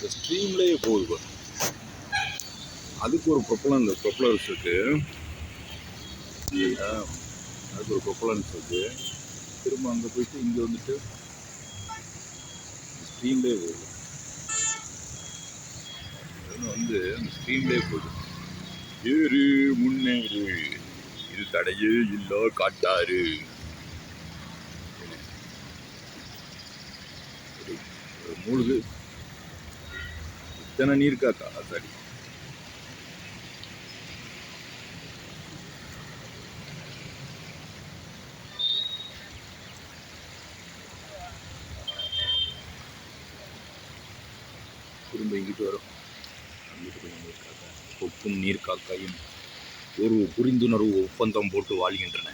இந்த ஸ்ட்ரீம்லேயே போகுது பாருங்க. அதுக்கு ஒரு ப்ரொப்பலர்ஸ் இருக்குது. அதுக்கு ஒரு ப்ரொப்பலன்ஸ் இருக்குது. திரும்ப அங்கே போயிட்டு இங்கே வந்துட்டு ஸ்ட்ரீம்லேயே போகுது. வந்து அந்த ஸ்ட்ரீம்லேயே போகுது. ஏறு முன்னேறு, இது தடையே இல்லை காட்டாரு. மூழ்கு இத்தனை நீர் காக்கா. சரி, திரும்ப இங்கிட்டு வரும். கொக்கும் நீர் காக்காயும் ஒரு புரிந்துணர்வு ஒப்பந்தம் போட்டு வாழ்கின்றன.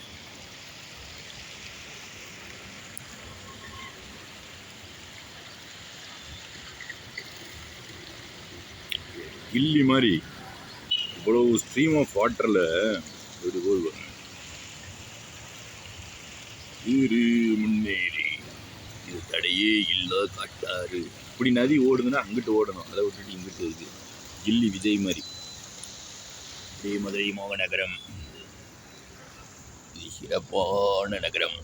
கில்லி மாதிரி இவ்வளவு ஸ்ட்ரீம் ஆஃப் வாட்டரில் இது போது முன்னேறி, இது தடையே இல்லை காட்டாரு. இப்படி நதி ஓடுதுன்னா அங்கிட்டு ஓடணும், அதை விட்டுட்டு இங்கிட்டு இருக்கு. கில்லி விஜய் மாதிரி. மதுரை மாநகரம் சிறப்பான நகரம்.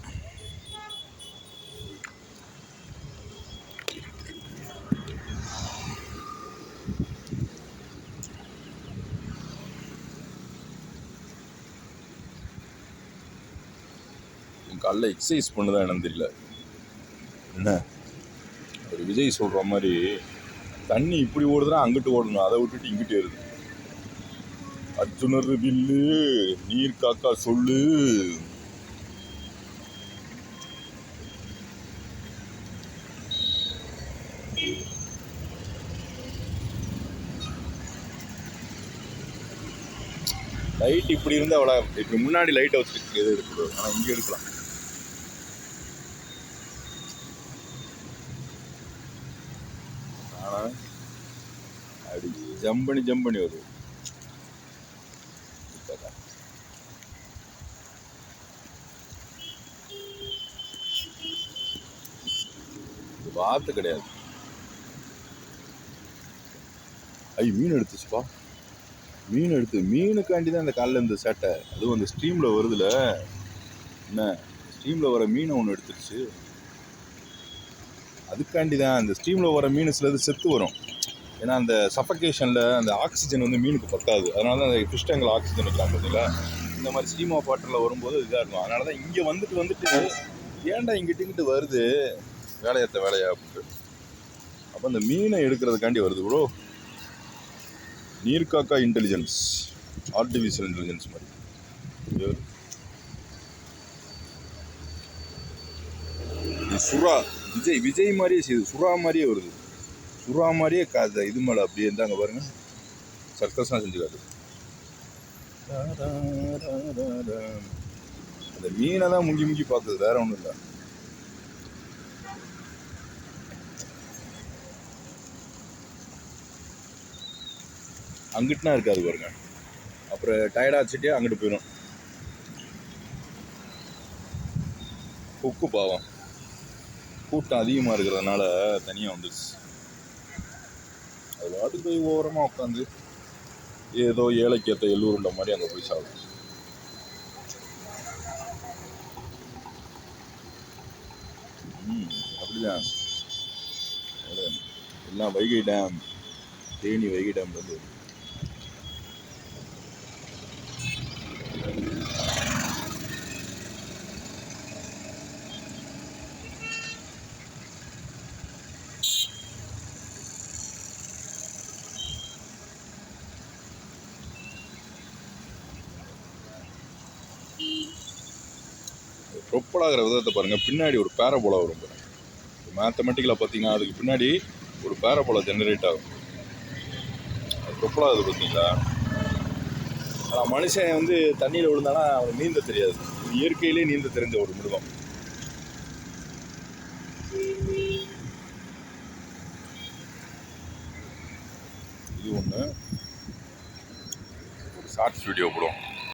காலைல எக்ஸசைஸ் பண்ணுதான் என்னன்னு தெரியல. என்ன ஒரு விஜய் சொல்கிற மாதிரி தண்ணி இப்படி ஓடுதுன்னா அங்கிட்டு ஓடணும், அதை விட்டுட்டு இங்கிட்டு ஏறுது. அர்ஜுனர் வில்லு நீர் காக்கா சொல்லு. லைட் இப்படி இருந்தால் அவ்வளோ, இப்படி முன்னாடி லைட்டை வச்சுட்டு எது எடுக்கக்கூடாது. ஆனால் இங்கே எடுக்கலாம். ஆனால் அப்படி ஜம்ப் பண்ணி வருது. இது வார்த்தை கிடையாது. மீன் எடுத்துச்சுப்பா. மீனுக்காண்டி தான் இந்த காலில் இந்த சேட்டை. அதுவும் அந்த ஸ்ட்ரீமில் வருதுல, என்ன ஸ்ட்ரீமில் வர மீனை ஒன்று எடுத்துருச்சு. அதுக்காண்டி தான் அந்த ஸ்ட்ரீமில் வர மீன் சிலது செத்து வரும். ஏன்னா அந்த சஃபகேஷனில் அந்த ஆக்சிஜன் வந்து மீனுக்கு பத்தாது. அதனால தான் அந்த ஃபிஷ் டேங்கில் ஆக்சிஜன் வைக்கலாம் பார்த்தீங்களா. இந்த மாதிரி ஸ்ட்ரீம் ஆஃப் வாட்டரில் வரும்போது இதாக இருக்கும். அதனால தான் இங்கே வந்துட்டு ஏன்டா இங்கிட்டு வருது வேலையா அப்படின்ட்டு. அப்போ அந்த மீனை எடுக்கிறதுக்காண்டி வருது ப்ரோ. நீர்காக்கா இன்டெலிஜென்ஸ், ஆர்டிஃபிஷியல் இன்டெலிஜென்ஸ் மாதிரி. சுறா விஜய் மாதிரியே செய்யுது. சுறா மாதிரியே வருது. சுறா மாதிரியே இது மேலே அப்படியே இருந்தாங்க பாருங்க. சர்க்கஸ்லாம் செஞ்சு காட்டு. அந்த மீனை தான் முங்கி பார்க்குது, வேற ஒன்றும் இல்லை. அங்கிட்டுனா இருக்காது பாருங்க. அப்புறம் டயர்டாச்சுட்டே அங்கிட்டு போயிடும். கொக்கு பாவம் கூட்டம் அதிகமாக இருக்கிறதுனால தனியாக வந்துடுச்சு. அது வாட்டுக்கு போய் ஓரமாக உட்காந்து ஏதோ ஏழைக்கேற்ற எல்லூருண்ட மாதிரி அங்கே போய் சாப்பிடும். அப்படிதான் எல்லாம் வைகை டேம், தேனி வைகை டேம்லேருந்து. ப்ரொப்பலாகிற விதத்தை பாருங்கள். பின்னாடி ஒரு பேரபோலா வரும் பாருங்க. மேத்தமெட்டிக்கலாக பார்த்தீங்கன்னா அதுக்கு பின்னாடி ஒரு பேரபோலா ஜெனரேட் ஆகும். அது ப்ரொப்பலாகுது பார்த்தீங்களா. ஆனால் மனுஷன் வந்து தண்ணியில் விழுந்தானா அவனுக்கு நீந்த தெரியாது. இயற்கையிலே நீந்த தெரிஞ்ச ஒரு மிருகம். இது ஒன்று. ஒரு ஷார்ட்ஸ் வீடியோ போடுவோம்.